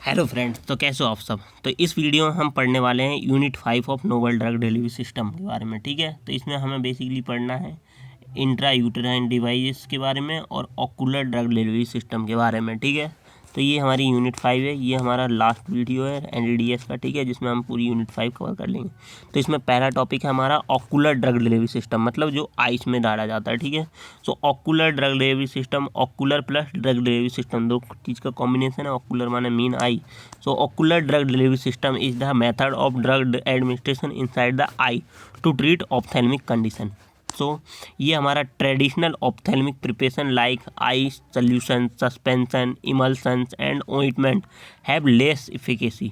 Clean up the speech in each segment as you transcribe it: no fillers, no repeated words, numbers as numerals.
Hello friends, तो कैसे हो आप सब। तो इस वीडियो में हम पढ़ने वाले हैं unit 5 of novel drug delivery system के बारे में। ठीक है, तो इसमें हमें बेसिकली पढ़ना है इंट्रा यूटेराइन डिवाइस के बारे में और ऑकुलर ड्रग डिलीवरी सिस्टम के बारे में। ठीक है, तो ये हमारी यूनिट 5 है। ये हमारा लास्ट वीडियो है NDDS का। ठीक है, जिसमें हम पूरी यूनिट 5 कवर कर लेंगे। तो इसमें पहला टॉपिक है हमारा ऑकुलर ड्रग डिलीवरी सिस्टम, मतलब जो आइस में डाला जाता है। ठीक है, so ocular drug delivery system, ocular plus drug delivery system, दो चीज़ का कॉम्बिनेशन है। ऑकुलर माने mean eye. So ocular drug delivery system is the method of drug administration inside the eye to treat ophthalmic condition. So ये हमारा traditional ophthalmic preparation like ice solution, suspension, emulsions and ointment have less efficacy,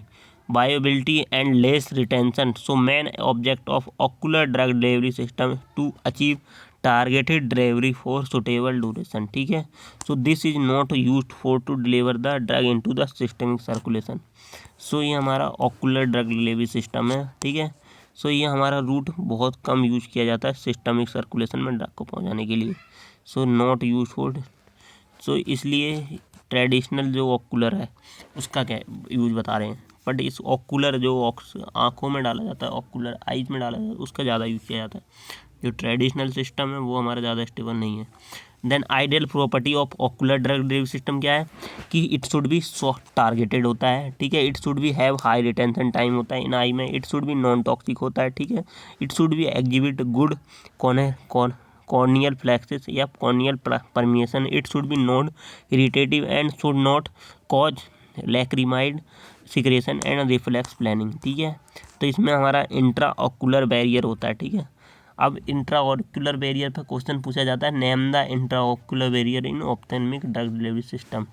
viability and less retention. So main object of ocular drug delivery system to achieve targeted delivery for suitable duration. ठीक है, so this is not used for to deliver the drug into the systemic circulation. So ये हमारा ocular drug delivery system है। ठीक है, सो ये हमारा root बहुत कम यूज किया जाता है सिस्टमिक सर्कुलेशन में ड्रग को पहुंचाने के लिए। So not useful. सो इसलिए ट्रेडिशनल जो ऑकुलर है उसका क्या यूज बता रहे हैं, बट इस ऑकुलर जो आँखों में डाला जाता है, ऑकुलर आइज में डाला जाता है, उसका ज़्यादा यूज किया जाता है। जो ट्रेडिशनल सिस्टम है वो हमारा ज़्यादा स्टेबल नहीं है। Then ideal property of ocular drug delivery system क्या है कि it should be soft targeted होता है। ठीक है, it should be have high retention time होता है इन आई में। It should be non toxic होता है। ठीक है, it should be exhibit good corneal fluxes या corneal permeation. It should be non irritative and should not cause lacrimal secretion and reflex blinking. ठीक है, तो इसमें हमारा इंट्रा ऑकुलर बैरियर होता है। ठीक है, अब इंट्रा ऑकुलर बैरियर पर क्वेश्चन पूछा जाता है, name the intra ocular barrier in ophthalmic drug delivery system.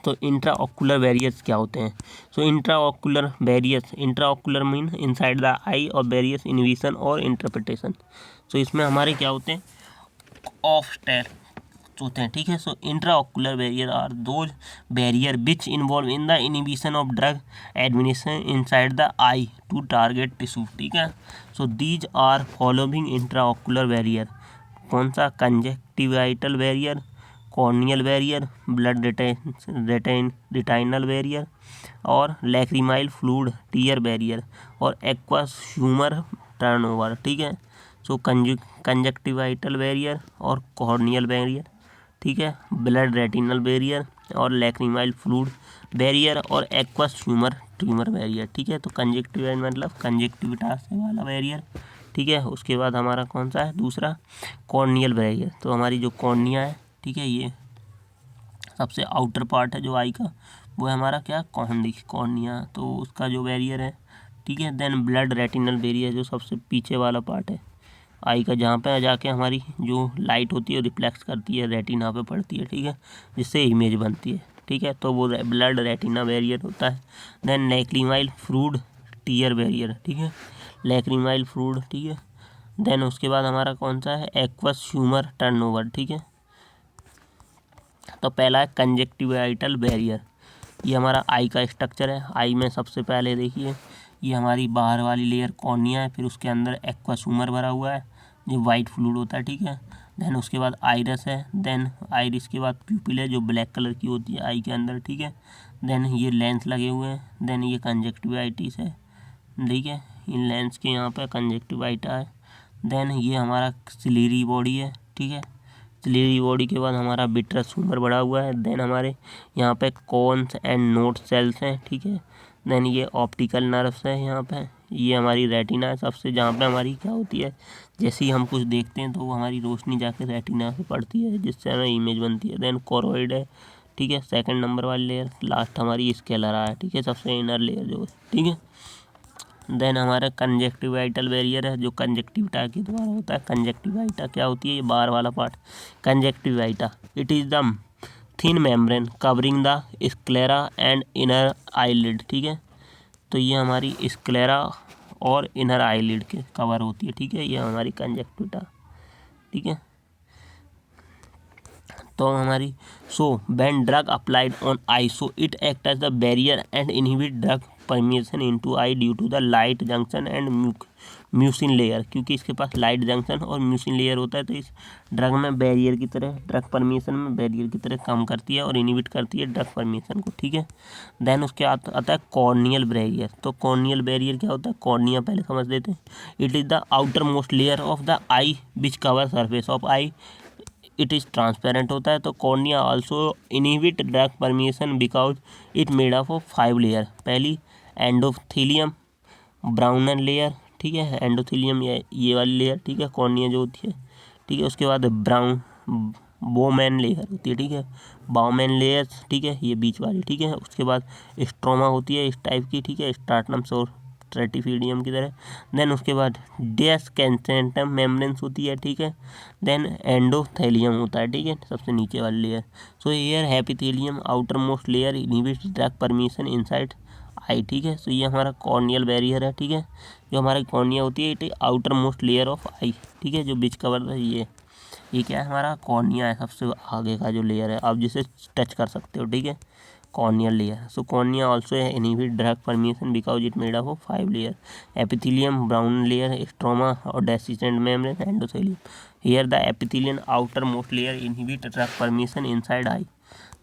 तो इंट्रा ऑकुलर बैरियर्स क्या होते हैं। So intra ocular barriers, intra ocular mean inside the eye और बैरियर्स इन विजन और इंटरप्रिटेशन। सो इसमें हमारे क्या होते हैं, ऑफ स्टेट होते हैं। ठीक है, so intra ocular barrier are those barrier which involve in the inhibition of drug administration inside the eye to target tissue. ठीक है, so these are following intra ocular barrier. कौन सा, conjunctival barrier, corneal barrier, blood retinal barrier और lacrimal fluid tear barrier और aqueous humour turnover. ठीक है, so conjunctival barrier और corneal barrier. ठीक है, ब्लड रेटिनल बैरियर और लैक्रिमाइल फ्लूइड बैरियर और एक्वस ह्यूमर ट्यूमर बैरियर। ठीक है, तो कंजक्टिवाइट मतलब कंजक्टिविटा से वाला बैरियर। ठीक है, उसके बाद हमारा कौन सा है दूसरा, कॉर्नियल बैरियर। तो हमारी जो कॉर्निया है, ठीक है, ये सबसे आउटर पार्ट है जो आई का, वो है हमारा क्या, कॉर्निया, तो उसका जो बैरियर है। ठीक है, देन ब्लड रेटिनल बैरियर जो सबसे पीछे वाला पार्ट है आई का, जहाँ पे जाके हमारी जो लाइट होती है रिफ्लेक्स करती है, रेटिना पे पड़ती है। ठीक है, जिससे इमेज बनती है। ठीक है, तो वो ब्लड रेटिना बैरियर होता है। Then lacrimal fluid tear barrier. ठीक है, लैक्रिमाइल फ्लूइड। ठीक है, देन उसके बाद हमारा कौन सा है, एक्वस ह्यूमर टर्नओवर। ठीक है, तो पहला है कंजक्टिवाइटल बैरियर। ये हमारा आई का स्ट्रक्चर है। आई में सबसे पहले देखिए, ये हमारी बाहर वाली लेयर कॉर्निया है, फिर उसके अंदर एक्वस ह्यूमर भरा हुआ है जो वाइट फ्लूइड होता है। ठीक है, देन उसके बाद आइरस है, देन आइरिस के बाद प्यूपिल है जो ब्लैक कलर की होती है आई के अंदर। ठीक है, देन ये लेंस लगे हुए हैं, देन ये कंजक्टिवाइटिस है। ठीक है, इन लेंस के यहाँ पे कंजक्टिवाइटा है। देन ये हमारा सिलेरी बॉडी है। ठीक है, सिलेरी बॉडी के बाद हमारा विट्रस ह्यूमर बढ़ा हुआ है। देन हमारे यहाँ पे कोन्स एंड नोड सेल्स हैं। ठीक है, देन ये ऑप्टिकल नर्व्स है यहाँ पे। ये हमारी रेटिना है सबसे, जहाँ पे हमारी क्या होती है, जैसे ही हम कुछ देखते हैं तो वो हमारी रोशनी जाके रेटिना से पड़ती है, जिससे हमें इमेज बनती है। देन कोरोइड है। ठीक है, सेकंड नंबर वाली लेयर। लास्ट हमारी स्केलरा है। ठीक है, सबसे इनर लेयर जो है। ठीक है, देन हमारा कंजक्टिवाइटल बैरियर है जो कंजक्टिविटा के द्वारा होता है। कंजक्टिवाइटा क्या होती है, ये बाहर वाला part conjunctiva. It is the thin membrane covering the sclera and inner eyelid. ठीक है, तो ये हमारी स्क्लेरा और इनर आईलिड के कवर होती है। ठीक है, ये हमारी कंजक्टिविटा। ठीक है, तो हमारी when drug applied on eye it act as the barrier and inhibit drug permeation into eye due to the light junction and mucin layer, क्योंकि इसके पास लाइट जंक्शन और म्यूसिन लेयर होता है तो इस ड्रग में बैरियर की तरह, ड्रग परमिशन में बैरियर की तरह काम करती है और इनहिबिट करती है ड्रग परमिशन को, ठीक है। देन उसके आता है कॉर्नियल बैरियर। तो कॉर्नियल बैरियर क्या होता है, कॉर्निया पहले समझ लेते हैं। It is the outer most layer of the I which cover surface of I, it is transparent होता है। तो cornea also inhibit drug permission because it made up of 5 layer. पहली एंडोथेलियम ब्राउनर लेयर, ठीक है, endothelium ये वाली layer, ठीक है, कॉर्निया जो होती है, ठीक है। उसके बाद ब्राउन बोमैन लेयर होती है, ठीक है, बाउमैन लेयर, ठीक है, ये बीच वाली, ठीक है। उसके बाद स्ट्रोमा होती है इस टाइप की, ठीक है, स्टार्टनम और स्ट्रेटिफिडियम की तरह। देन उसके बाद डेस्केंसेंटम मेम्ब्रेन्स होती है, ठीक है। देन एंडोथेलियम होता है, ठीक है, सबसे नीचे वाली layer. So here epithelium outer most layer inhibits drug permission inside आई, ठीक है। सो ये हमारा कॉर्नियल बैरियर है, ठीक है, जो हमारी कॉर्निया होती है it outermost layer of eye, ठीक है, जो बीच कवर है ये क्या है, हमारा कॉर्निया है, सबसे आगे का जो लेयर है, आप जिसे टच कर सकते हो, ठीक है, corneal layer. So cornea also inhibit drug permission because it made up of 5 layer, epithelium brown layer stroma और डेस्केंसेंट membrane endothelium. Here the epithelium outermost layer inhibit drug permission inside eye.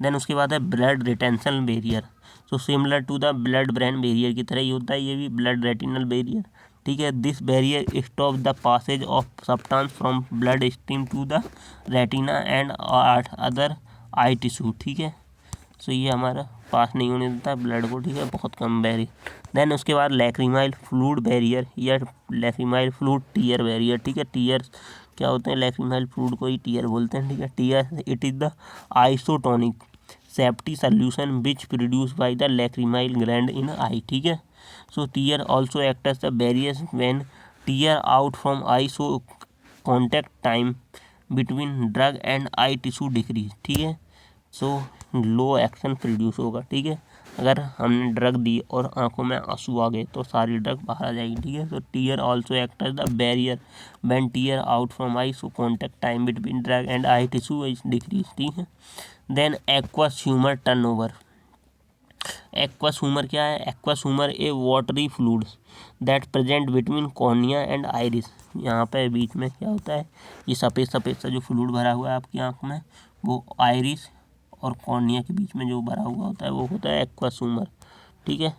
Then उसके बाद है blood retention barrier. So similar to the blood brain barrier की तरह ही होता है ये भी ब्लड रेटिनल बैरियर, ठीक है। This barrier stop the passage of substance from blood stream to the retina and other eye tissue, ठीक है। सो ये हमारा पास नहीं होने देता ब्लड को, ठीक है, बहुत कम बैरियर। देन उसके बाद लैक्रिमाइल फ्लूइड बैरियर या लैक्रिमाइल फ्लूइड टीयर बैरियर, ठीक है। टीयर क्या होते हैं, लैक्रिमाइल फ्लूइड को ही टीयर बोलते हैं, ठीक है। Tear it is the isotonic safety solution which produce by the lacrimal gland in eye, ठीक है। So tear also act as the barrier when tear out from eye, so contact time between drug and eye tissue decrease, ठीक है। सो लो action produce होगा, ठीक है। अगर हमने drug दी और आंखों में आंसू आ गए तो सारी ड्रग बाहर आ जाएगी, ठीक है। तो tear also act as the barrier when tear out from eye, so contact time between drug and eye tissue is decrease, ठीक है। Then aqueous humour turnover. Aqueous humour क्या है, aqueous humour a watery fluid that present between cornea and iris. यहाँ पे बीच में क्या होता है, ये सफ़ेद सफ़ेद सा जो फ्लूइड भरा हुआ है आपकी आँख में, वो आइरिस और कॉर्निया के बीच में जो भरा हुआ होता है वो होता है एक्वस ह्यूमर, ठीक है।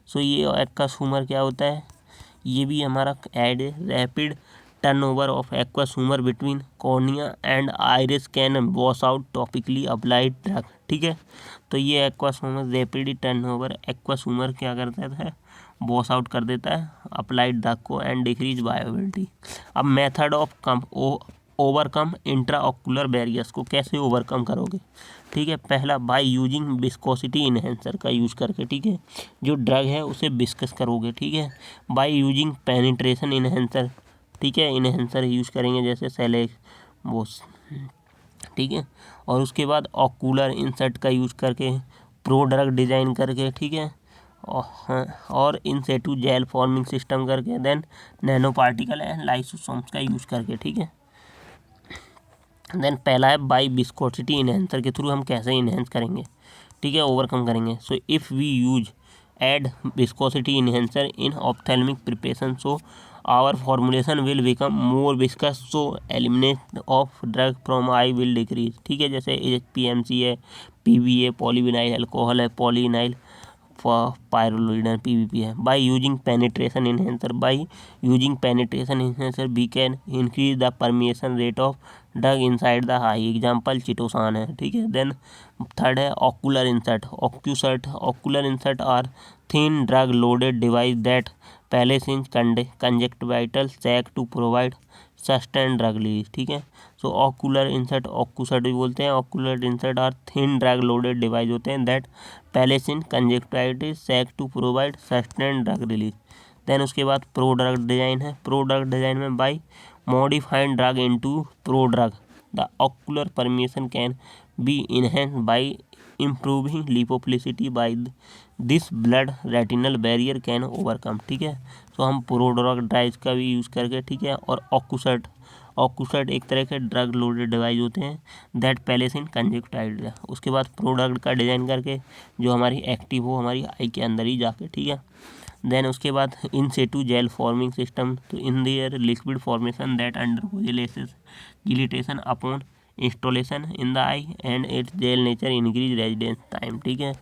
सो ये एक्वस ह्यूमर क्या होता है, ये भी हमारा add rapid turnover of aqueous humour between cornea and iris can wash out topically applied drug, ठीक है। तो ये aqueous humour rapid turnover aqueous humour क्या करता है, वॉश आउट कर देता है अप्लाइड ड्रग को एंड डिक्रीज बायोबिलिटी। अब method of overcome intra ocular barriers को कैसे ओवरकम करोगे, ठीक है। पहला बाय यूजिंग विस्कोसिटी इन्हेंसर का यूज़ करके, ठीक है, जो ड्रग है उसे विस्कस करोगे, ठीक है। बाय यूजिंग पेनिट्रेशन इन्हेंसर, ठीक है, इन्हेंसर यूज़ करेंगे जैसे सेलेक्स वो, ठीक है। और उसके बाद ऑक्यूलर इंसर्ट का यूज़ करके प्रो ड्रग डिज़ाइन करके, ठीक है, और in situ gel forming system करके, then nano particle and lysosomes का यूज़ करके, ठीक है। देन पहला है बाई विस्कोसिटी इन्हेंसर के थ्रू हम कैसे इन्हेंस करेंगे, ठीक है, ओवरकम करेंगे। So if we use add viscosity enhancer in ophthalmic preparation, so our formulation will become more viscous, so eliminate of drug from I will decrease, ठीक है। जैसे HPMC है, PVA पॉलीविनाइल अल्कोहल है, polyvinyl pyrrolidone PVP है। By using penetration enhancer, by using penetration enhancer we can increase the permeation rate of drug inside the eye, example chitosan है, ठीक है। Then third है ocular insert, ocular insert are thin drug loaded device that placed in conjunctival sac to provide sustain drug release, ठीक है। So ocular insert, Ocusert भी बोलते हैं, ocular insert are thin drug loaded device होते हैं that placed in conjunctivitis sac to provide sustain drug release. Then उसके बाद prodrug design है, प्रो ड्रग डिजाइन में by modifying drug into prodrug the ocular permeation can be enhanced by improving lipophilicity by this blood retinal barrier can overcome, ठीक है। सो हम pro drug drive का भी use करके, ठीक है, और ऑक्यूसाइड एक तरह के ड्रग लोडेड डिवाइस होते हैं दैट प्लेस इन कंजक्टाइल। उसके बाद प्रोडक्ट का डिज़ाइन करके जो हमारी एक्टिव हो हमारी आई के अंदर ही जाके, ठीक है। देन उसके बाद in situ gel forming system, तो in there liquid formation that under gelation upon instillation in the eye and its gel nature increase residence time, ठीक है।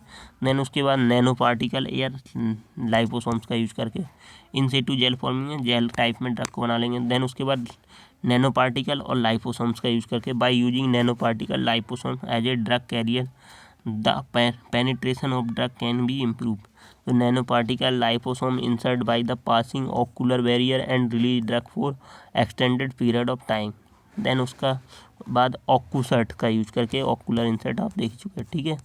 देन उसके बाद नैनो पार्टिकल या लाइपोसोम्स का यूज करके इन सेटू जेल फॉर्मिंग में gel type में ड्रग को बना लेंगे। देन उसके बाद नैनो पार्टिकल और लाइपोसोम्स का यूज करके by using nanoparticle liposome as a drug carrier the penetration of drug can be improve. तो nanoparticle liposome insert by the passing ocular barrier and release drug for extended period of time. Then उसका बाद ऑक्यूसर्ट का use करके ocular insert आप देख चुके हैं, ठीक है।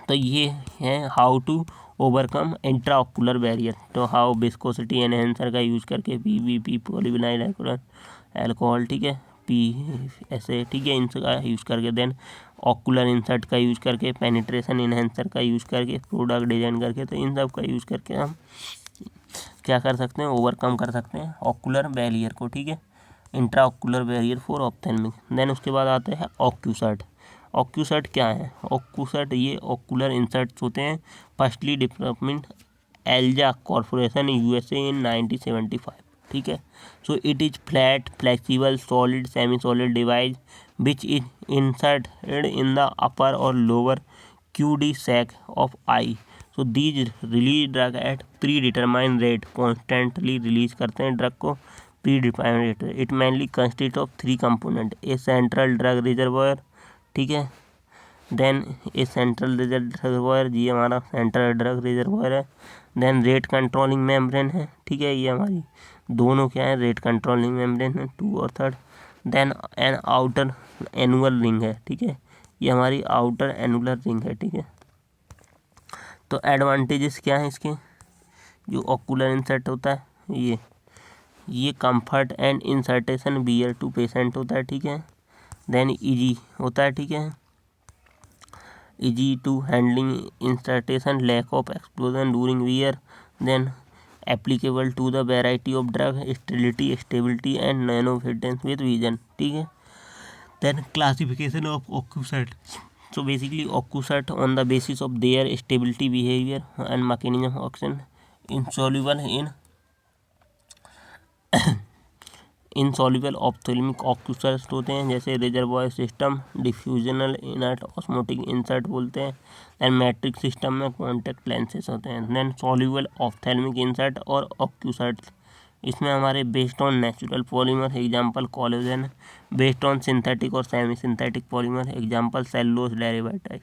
तो ये है how to overcome intra ocular barrier. तो हाउ विस्कोसिटी एनहेंसर का यूज करके PVP पॉलीविनाइल अल्कोहल, ठीक है, PSA, ठीक है, इनका यूज करके। देन ऑक्यूलर इंसर्ट का यूज करके, पेनिट्रेशन इनहेंसर का यूज करके, प्रोडक्ट डिजाइन करके, तो इन सब का यूज करके हम क्या कर सकते हैं, ओवरकम कर सकते हैं ऑक्यूलर बैरियर को, ठीक है, intra ocular barrier for ophthalmic. Then उसके बाद आते हैं ऑक्यूसर्ट। ऑक्यूसर्ट क्या है? ऑक्यूसर्ट ये ऑक्यूलर इंसर्ट्स होते हैं firstly development Alza corporation USA in 1975, ठीक है। So it is flat flexible solid semi solid device which is inserted in the upper और lower QD sac of eye. So these release drug at predetermine rate, constantly release करते हैं drug को predetermine rate. It mainly consist of 3 component, a central drug reservoir, ठीक है। Then a central reservoir, ये हमारा central drug reservoir है। Then rate controlling membrane है, ठीक है, ये हमारी दोनों क्या है, रेट कंट्रोलिंग मेम्ब्रेन है 2 और 3rd। Then an outer annual ring है, ठीक है, ये हमारी आउटर एनुलर रिंग है, ठीक है। तो एडवांटेजेस क्या है इसके? जो ऑक्यूलर इंसर्ट होता है ये comfort and insertion bear to patient होता है, ठीक है। देन इजी होता है, ठीक है, easy to handling insertion, lack of explosion during wear. Then applicable to the variety of drug, stability and nano fitness with vision, ठीक है। Then classification of occlusat. So basically occlusat on the basis of their stability, behavior and mechanism of action insoluble in insoluble ophthalmic occlusats होते हैं, जैसे reservoir system, diffusional inert osmotic insert बोलते हैं। देन matrix system में contact lenses होते हैं। Then soluble ophthalmic insert और ऑक्यूसर्ट्स, इसमें हमारे based on natural polymer, example collagen, based on synthetic और semi synthetic polymer, example cellulose derivative,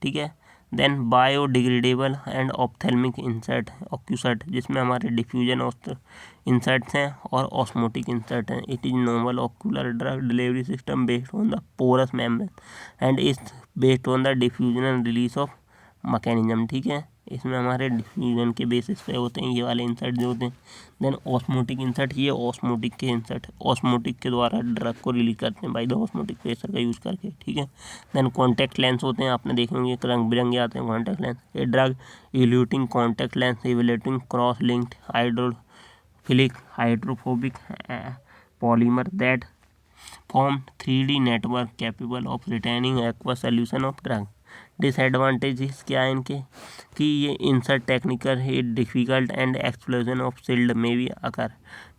ठीक है। Then biodegradable and ophthalmic insert Ocusert, जिसमें हमारे डिफ्यूजन इंसर्ट्स हैं और ऑस्मोटिक इंसर्ट हैं। It is normal ocular drug delivery system based on the porous membrane and is based on the diffusion release of mechanism, ठीक है। इसमें हमारे diffusion के बेसिस पे होते हैं ये वाले इंसर्ट जो होते हैं। देन ऑस्मोटिक इंसर्ट, ये ऑस्मोटिक के इंसर्ट ऑस्मोटिक के द्वारा ड्रग को रिलीज करते हैं बाय द ऑस्मोटिक प्रेशर का यूज़ करके, ठीक है। देन कॉन्टैक्ट लेंस होते हैं, आपने देखे होंगे रंग बिरंगे आते हैं कॉन्टैक्ट लेंस। ये drug eluting contact lens evaluating cross linked hydrophobic polymer that form 3D network capable of retaining aqua solution of drug. Disadvantages क्या है इनके कि ये इंसर्ट टेक्निकल है, difficult and explosion of shield में भी occur,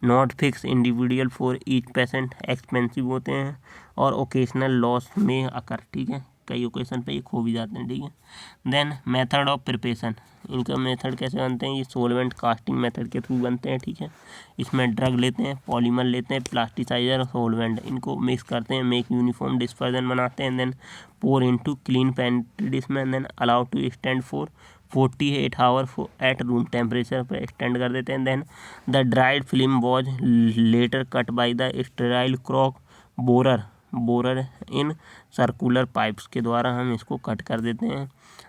not fix individual for each patient, expensive होते हैं और ओकेशनल लॉस में अकर, ठीक है, कई ओकेशन पे ये खो भी जाते हैं, ठीक है। देन मेथड ऑफ प्रिपरेशन, इनका मेथड कैसे बनते हैं, ये सोलवेंट कास्टिंग मेथड के थ्रू बनते हैं, ठीक है। इसमें ड्रग लेते हैं, पॉलीमर लेते हैं, प्लास्टिसाइजर और सोलवेंट, इनको मिक्स करते हैं, मेक यूनिफॉर्म डिस्पर्जन बनाते हैं। Then pour into clean painted dish में, then allow to stand for 48 hour at room temperature पर एक्सटेंड कर देते हैं। Then the dried film was later cut by the sterile cork borer in circular pipes के द्वारा हम इसको cut कर देते हैं।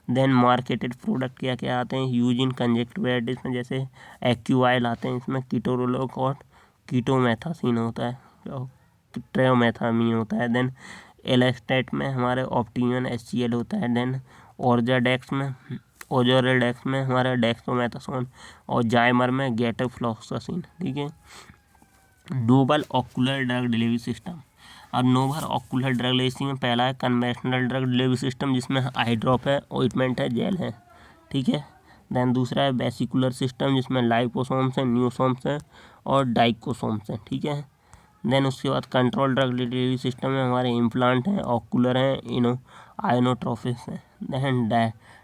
देन मार्केटेड प्रोडक्ट क्या क्या आते हैं, यूज इन कंजक्टिवाइटिस में जैसे एक्यूआइल आते हैं, इसमें कीटोरोलोक और कीटोमेथासिन होता है, ट्रेओमेथामीन होता है। देन एलेस्टेट में हमारे ऑप्टिमन HCl होता है। देन ओजोरेडेक्स में हमारा डेक्सोमेथासोन और जाइमर में गेटोफ्लोक्सासिन, ठीक है। Novel ocular drug delivery system. अब नोबल ऑक्यूलर ड्रग डिलीवरी में पहला है कन्वेंशनल ड्रग डिलीवरी सिस्टम, जिसमें आई ड्रॉप है, ऑइंटमेंट है, जेल है, ठीक है। देन दूसरा है वेसिकुलर सिस्टम, जिसमें लाइपोसोम्स हैं, न्यूसोम्स हैं और डाइकोसोम्स हैं, ठीक है। देन उसके बाद कंट्रोल ड्रग डिलीवरी सिस्टम में हमारे इम्प्लांट हैं, ऑक्यूलर हैं, आयनोट्रोफिस हैं, देन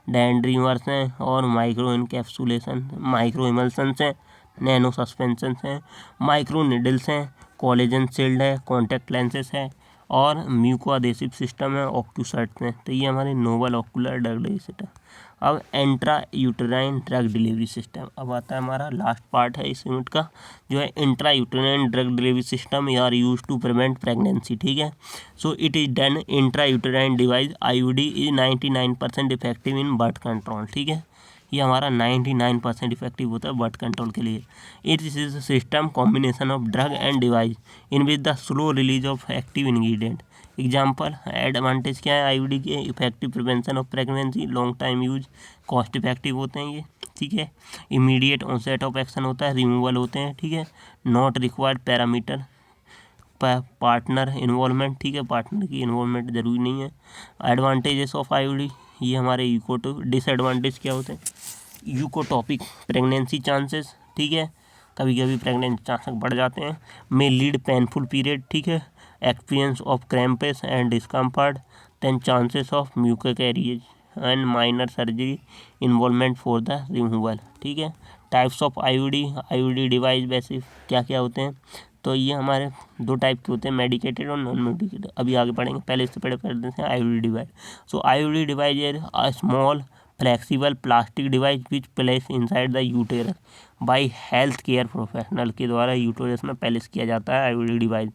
डेंड्रीमर्स हैं और माइक्रो इनकैप्सुलेशन, माइक्रो इमल्सन्स हैं, नैनो सस्पेंशन हैं, माइक्रो निडल्स हैं, कोलेजन शील्ड है, कॉन्टैक्ट लेंसेस है और म्यूको एडेसिव सिस्टम है, ऑक्यूसर्ट्स हैं। तो ये हमारे noble ocular drug delivery system. अब intra uterine drug delivery system, अब आता है हमारा लास्ट पार्ट है इस यूनिट का, जो है intra uterine drug delivery system are use to prevent pregnancy, ठीक है। So it is done intra uterine device IUD is 99% effective in birth control, ठीक है। ये हमारा 99% इफेक्टिव होता है बर्थ कंट्रोल के लिए। It is system combination of drug and device in which the slow release of active ingredient. Example advantage क्या है आईयूडी के, effective prevention of pregnancy, long time use, cost effective होते हैं ये, ठीक है। इमीडिएट ऑनसेट ऑफ एक्शन होता है, रिमूवल होते हैं, ठीक है। Not required parameter partner involvement, ठीक है, पार्टनर की इन्वॉल्वमेंट जरूरी नहीं है। एडवांटेजेस ऑफ आईयूडी, ये हमारे यूकोटो, डिसएडवांटेज क्या होते हैं, यूकोटॉपिक प्रेगनेंसी चांसेस, ठीक है, कभी कभी प्रेगनेंसी चांसेस बढ़ जाते हैं, मे लीड पेनफुल पीरियड, ठीक है, experience of cramps and discomfort, then chances of miscarriage and minor surgery involvement for the removal, ठीक है। टाइप्स ऑफ आईयूडी डिवाइस वैसे क्या क्या होते हैं, तो ये हमारे दो टाइप के होते हैं, मेडिकेटेड और नॉन मेडिकेटेड। अभी आगे पढ़ेंगे, पहले इससे पहले कर देते हैं IUD device. So IUD device is a small flexible plastic device which place inside the uterus by health care professional के द्वारा यूटेरस में प्लेस किया जाता है IUD device.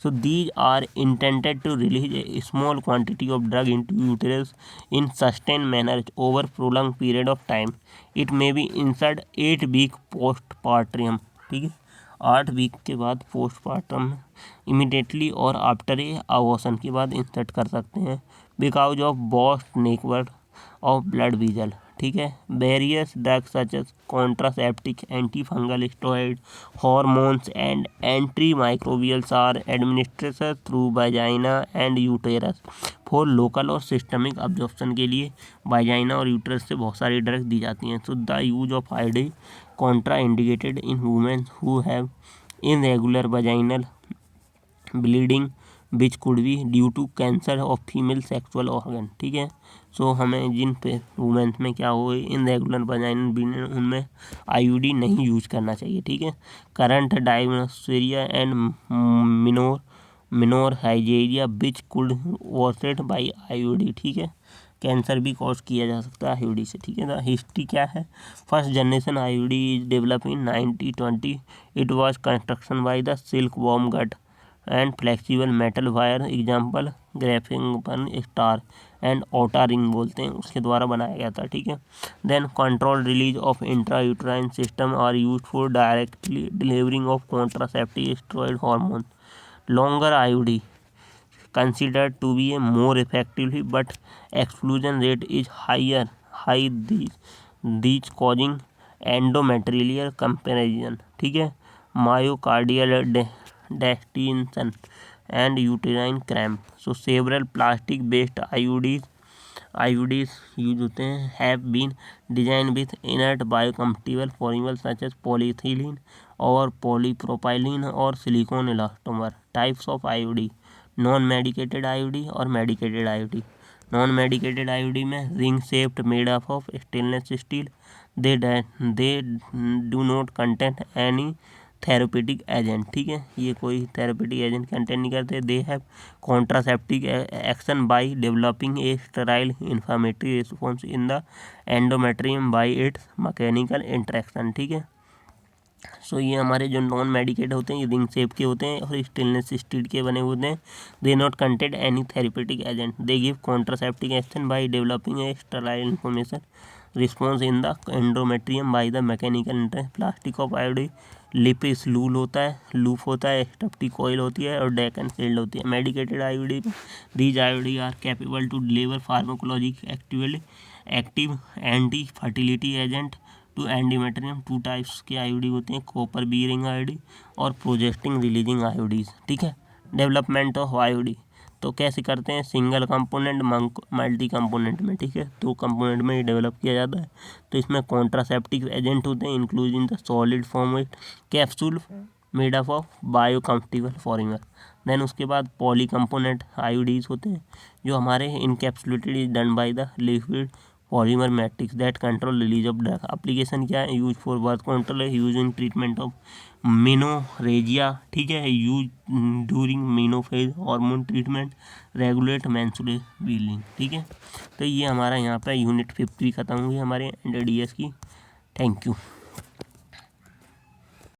So these are intended to release a small quantity of drug into uterus in sustain manner over prolong period of time. It may be insert 8 week postpartum, ठीक है, 8 week के बाद postpartum immediately और after a abortion के बाद insert कर सकते हैं, because of vast network of blood vessel, ठीक है। Various drugs such as contraceptive, anti fungal steroid, hormones and anti microbials are administered through vagina and uterus for local और systemic absorption के लिए वाजाइना और यूटेरस से बहुत सारी ड्रग्स दी जाती हैं। So the use of IUD contraindicated in women who have irregular vaginal bleeding which could be due to cancer of female sexual organ, ठीक है। सो हमें जिन पे वुमेन्स में क्या हो इनरेगुलर वजाइनल ब्लीडिंग, उनमें आईयूडी नहीं यूज करना चाहिए, ठीक है। करंट डायग्नोस्टिरिया एंड मिनोर हाइजेरिया which could worsened by IUD, ठीक है। कैंसर भी कॉज किया जा सकता है आईयूडी से, ठीक है। ना हिस्ट्री क्या है, first generation IUD is develop in 1920। It was construction by the silkworm gut and flexible metal wire, example Grafenberg star and Ota ring बोलते हैं, उसके द्वारा बनाया गया था, ठीक है। Then control release of intra uterine system are use for directly delivering of contraceptive steroid hormone. Longer IUD considered to be a more effectively, but exclusion rate is high these causing endometrial comparison, ठीक है, myocardial distension and uterine cramp. So several plastic based IUDs use होते हैं, have been designed with inert biocompatible polymers such as polyethylene और polypropylene और silicone elastomer. Types of IUD, non medicated IUD और medicated IUD. Non medicated IUD में ring shaped made up of stainless steel, they do not content any therapeutic agent, ठीक है, ये कोई therapeutic agent content नहीं करते। They have contraceptive action by developing a sterile inflammatory response in the endometrium by its mechanical interaction, ठीक है। सो ये हमारे जो नॉन मेडिकेट होते हैं ये रिंग शेप के होते हैं और स्टेनलेस स्टील के बने होते हैं। They not content any therapeutic agent, they give contraceptive action by developing a sterile information response in the endometrium by the mechanical interaction. Plastic of IUD Lippes स्लूल होता है, लूप होता है, स्टफ्टी कॉइल होती है और डेक एंड शील्ड होती है। Medicated IUD, these IUD are capable to deliver pharmacologic active anti fertility agent to endometrium. 2 types के आईओडी होते हैं, कॉपर बीयरिंग आईओडी और प्रोजेक्टिंग रिलीजिंग आईओडीज, ठीक है। डेवलपमेंट ऑफ आईओडी तो कैसे करते हैं, सिंगल कंपोनेंट मल्टी कंपोनेंट में, ठीक है, 2 कंपोनेंट में ही डेवलप किया जाता है। तो इसमें कॉन्ट्रासेप्टिव एजेंट होते हैं including the solid form capsule made up of biocompatible polymer. Then उसके बाद पॉली कंपोनेंट आईओडीज होते हैं जो हमारे encapsulated is done by the liquid polymer matrix that control release of drug. Application क्या है, यूज फॉर बर्थ कंट्रोल है, use in treatment of menorrhagia, ठीक है, use during menopause, hormone treatment, regulate menstrual bleeding, ठीक है। तो ये हमारा यहाँ पे यूनिट 5 भी खत्म हुई हमारे NDDS की। Thank you.